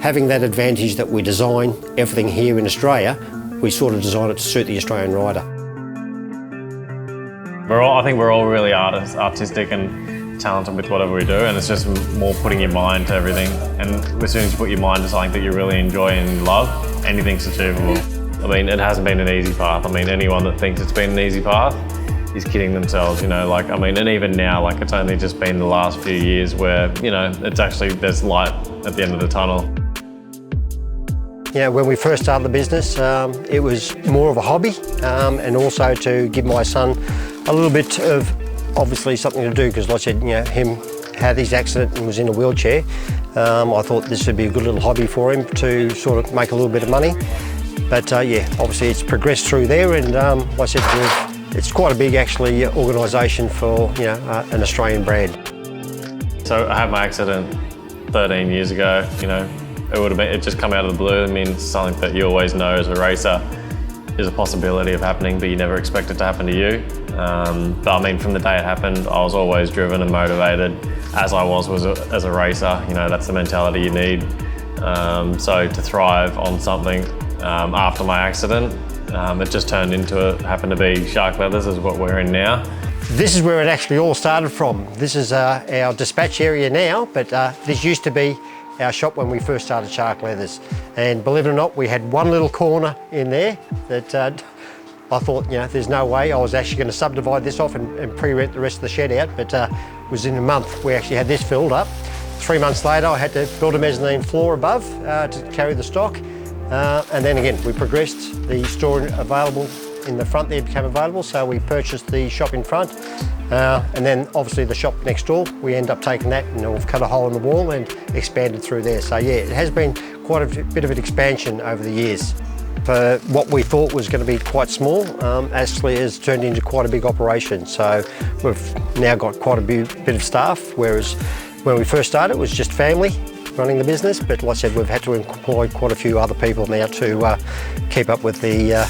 having that advantage that we design everything here in Australia, we sort of design it to suit the Australian rider. I think we're all really artistic and talented with whatever we do, and it's just more putting your mind to everything. And as soon as you put your mind to something that you really enjoy and love, anything's achievable. I mean, it hasn't been an easy path. I mean, anyone that thinks it's been an easy path is kidding themselves, you know, like, I mean, and even now, like, it's only just been the last few years where, you know, it's actually, there's light at the end of the tunnel. You know, when we first started the business, it was more of a hobby, and also to give my son a little bit of, obviously, something to do, because like I said, you know, him had his accident and was in a wheelchair. I thought this would be a good little hobby for him to sort of make a little bit of money. But yeah, obviously it's progressed through there, and like I said, it's quite a big, actually, organisation for, you know, an Australian brand. So I had my accident 13 years ago, you know, it just come out of the blue. I mean, something that you always know as a racer is a possibility of happening, but you never expect it to happen to you. But I mean, from the day it happened, I was always driven and motivated, as I was as a racer. You know, that's the mentality you need. So to thrive on something after my accident, it just turned into happened to be Shark Leathers is what we're in now. This is where it actually all started from. This is our dispatch area now, but this used to be our shop when we first started Shark Leathers. And believe it or not, we had one little corner in there that I thought, you know, there's no way I was actually going to subdivide this off and pre-rent the rest of the shed out, but it was in a month we actually had this filled up. 3 months later, I had to build a mezzanine floor above to carry the stock. And then again, we progressed. The store available in the front there became available, so we purchased the shop in front. And then obviously the shop next door, we end up taking that and we've cut a hole in the wall and expanded through there. So yeah, it has been quite a bit of an expansion over the years. For what we thought was going to be quite small, actually has turned into quite a big operation. So we've now got quite a bit of staff, whereas when we first started it was just family running the business, but like I said, we've had to employ quite a few other people now to keep up with the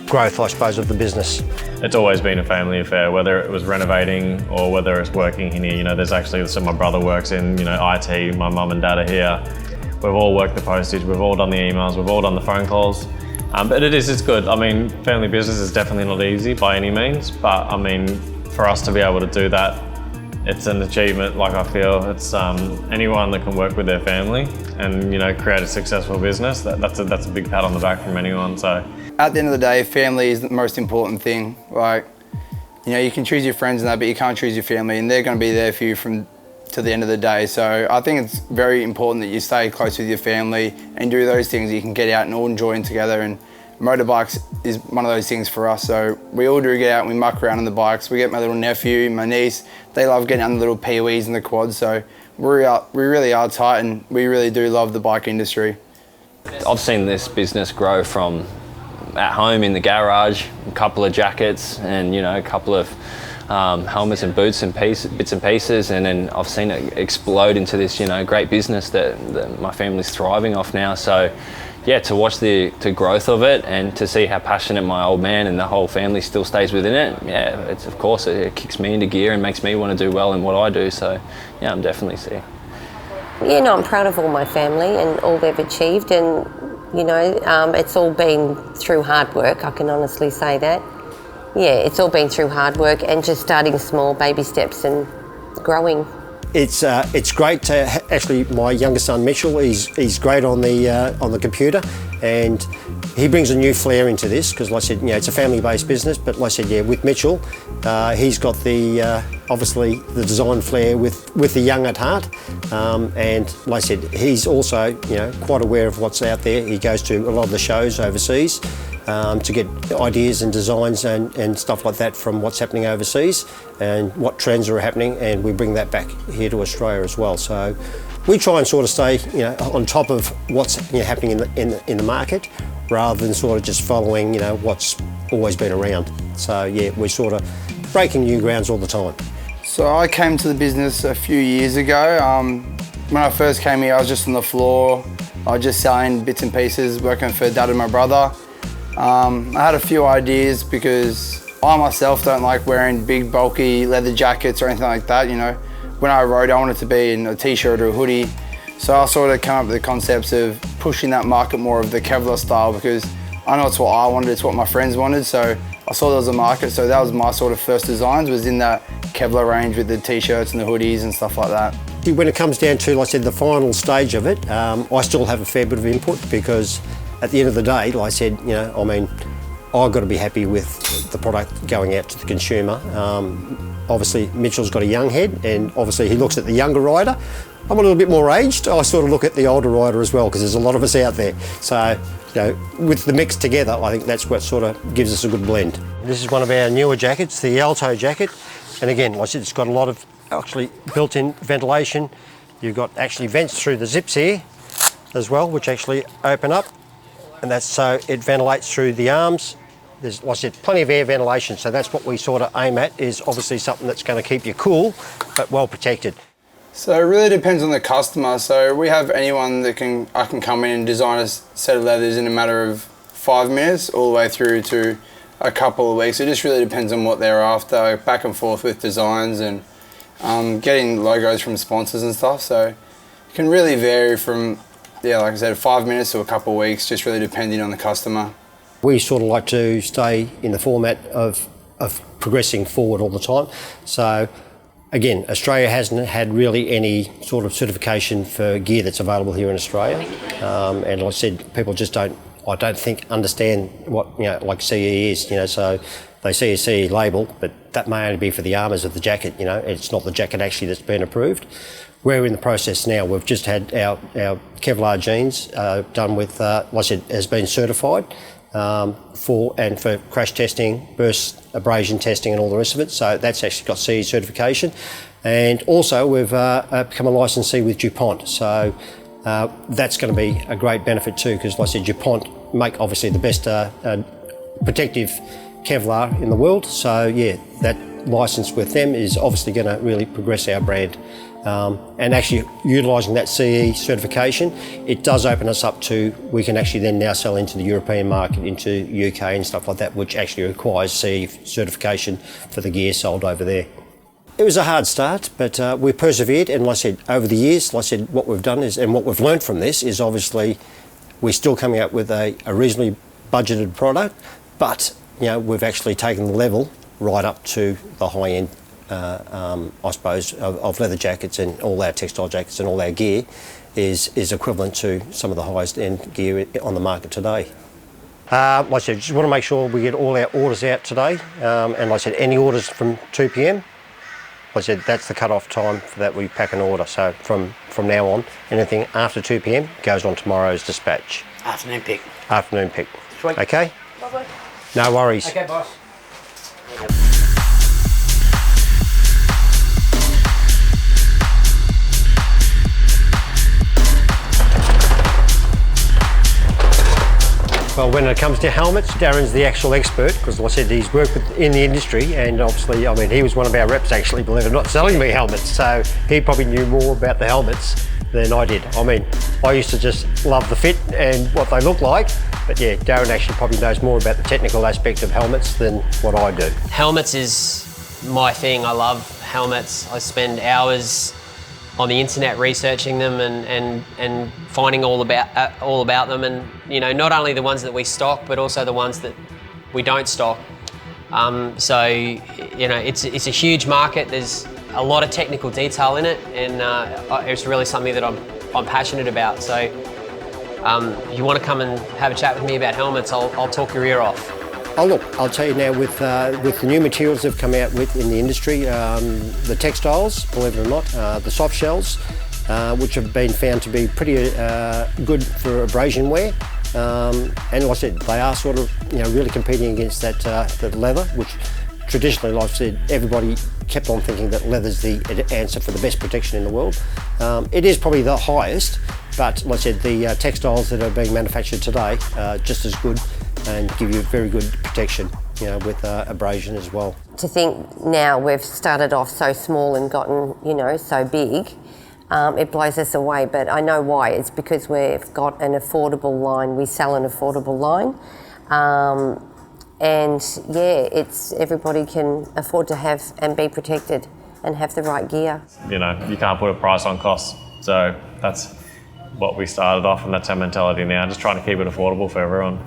growth, I suppose, of the business. It's always been a family affair, whether it was renovating or whether it's working in here. You know, there's actually, so my brother works in, you know, IT, my mum and dad are here. We've all worked the postage, we've all done the emails, we've all done the phone calls. But it's good. I mean, family business is definitely not easy by any means, but I mean, for us to be able to do that, it's an achievement. Like, I feel it's anyone that can work with their family and, you know, create a successful business, that's a big pat on the back from anyone. So at the end of the day, family is the most important thing. Like, you know, you can choose your friends and that, but you can't choose your family, and they're going to be there for you to the end of the day. So I think it's very important that you stay close with your family and do those things that you can get out and all enjoy together. And motorbikes is one of those things for us. So we all do get out and we muck around on the bikes. We get my little nephew, my niece, they love getting on the little peewees and the quads. So we really are tight, and we really do love the bike industry. I've seen this business grow from at home in the garage, a couple of jackets and, you know, a couple of helmets and boots and bits and pieces, and then I've seen it explode into this, you know, great business that my family's thriving off now. So yeah, to watch the growth of it and to see how passionate my old man and the whole family still stays within it, yeah, it's, of course it kicks me into gear and makes me want to do well in what I do. So yeah, I'm definitely seeing. Yeah, no, I'm proud of all my family and all they've achieved, and you know, it's all been through hard work, I can honestly say that. Yeah, it's all been through hard work and just starting small baby steps and growing. It's great to actually, my youngest son Mitchell, he's great on the computer, and he brings a new flair into this, because like I said, you know, it's a family-based business, but like I said, yeah, with Mitchell, he's got the obviously the design flair with the young at heart, and like I said, he's also, you know, quite aware of what's out there. He goes to a lot of the shows overseas to get ideas and designs and stuff like that from what's happening overseas and what trends are happening, and we bring that back here to Australia as well. So we try and sort of stay, you know, on top of what's, you know, happening in the market, rather than sort of just following, you know, what's always been around. So yeah, we're sort of breaking new grounds all the time. So I came to the business a few years ago. When I first came here, I was just on the floor. I was just selling bits and pieces, working for Dad and my brother. I had a few ideas, because I myself don't like wearing big bulky leather jackets or anything like that. You know, when I rode, I wanted to be in a t-shirt or a hoodie. So I sort of come up with the concepts of pushing that market more of the Kevlar style, because I know it's what I wanted, it's what my friends wanted, so I saw there was a market, so that was my sort of first designs, was in that Kevlar range with the t-shirts and the hoodies and stuff like that. When it comes down to, like I said, the final stage of it, I still have a fair bit of input, because at the end of the day, like I said, I've got to be happy with the product going out to the consumer. Obviously, Mitchell's got a young head, and obviously he looks at the younger rider. I'm a little bit more aged. I sort of look at the older rider as well, because there's a lot of us out there. So, with the mix together, I think that's what sort of gives us a good blend. This is one of our newer jackets, the Alto jacket. And again, like I said, it's got a lot of actually built-in ventilation. You've got actually vents through the zips here as well, which actually open up. And that's so it ventilates through the arms. There's, like I said, plenty of air ventilation, so that's what we sort of aim at, is obviously something that's going to keep you cool, but well protected. So it really depends on the customer. So we have anyone that I can come in and design a set of leathers in a matter of 5 minutes, all the way through to a couple of weeks. It just really depends on what they're after, back and forth with designs and getting logos from sponsors and stuff. So it can really vary from, like I said, 5 minutes to a couple of weeks, just really depending on the customer. We sort of like to stay in the format of progressing forward all the time. So again, Australia hasn't had really any sort of certification for gear that's available here in Australia. And like I said, people just I don't think understand what, like CE is, so they see a CE label, but that may only be for the armours of the jacket, it's not the jacket actually that's been approved. We're in the process now. We've just had our Kevlar jeans done with, like I said, has been certified for crash testing, burst abrasion testing and all the rest of it. So that's actually got CE certification. And also we've become a licensee with DuPont. So that's going to be a great benefit too, because like I said, DuPont make obviously the best protective Kevlar in the world. So yeah, that license with them is obviously going to really progress our brand. And actually utilising that CE certification, it does open us up to, we can actually then now sell into the European market, into UK and stuff like that, which actually requires CE certification for the gear sold over there. It was a hard start, but we persevered, and like I said, over the years, like I said, what we've done is, and what we've learned from this is obviously we're still coming out with a reasonably budgeted product, but we've actually taken the level right up to the high end, I suppose, of leather jackets, and all our textile jackets and all our gear is equivalent to some of the highest end gear on the market today. Like I said, just want to make sure we get all our orders out today, and like I said, any orders from 2 p.m, like I said, that's the cut-off time for that we pack an order. So from now on, anything after 2 p.m. goes on tomorrow's dispatch. Afternoon pick. Afternoon pick. Sweet. Okay? Lovely. No worries. Okay, boss. Well, when it comes to helmets, Darren's the actual expert, because like I said, he's worked in the industry, and obviously, he was one of our reps actually, believe it or not, selling me helmets, so he probably knew more about the helmets than I did. I used to just love the fit and what they look like, but yeah, Darren actually probably knows more about the technical aspect of helmets than what I do. Helmets is my thing. I love helmets. I spend hours on the internet researching them and finding all about them, and not only the ones that we stock, but also the ones that we don't stock. So it's a huge market. There's a lot of technical detail in it, and it's really something that I'm passionate about. So if you want to come and have a chat with me about helmets, I'll talk your ear off. Oh look, I'll tell you now, with the new materials that have come out with in the industry, the textiles, believe it or not, the soft shells, which have been found to be pretty good for abrasion wear, and like I said, they are sort of really competing against that leather, which traditionally, like I said, everybody kept on thinking that leather's the answer for the best protection in the world. It is probably the highest, but like I said, the textiles that are being manufactured today are just as good and give you very good protection, with abrasion as well. To think now we've started off so small and gotten, so big, it blows us away, but I know why. It's because we've got an affordable line. We sell an affordable line. And yeah, it's everybody can afford to have and be protected and have the right gear. You can't put a price on costs. So that's what we started off, and that's our mentality now, just trying to keep it affordable for everyone.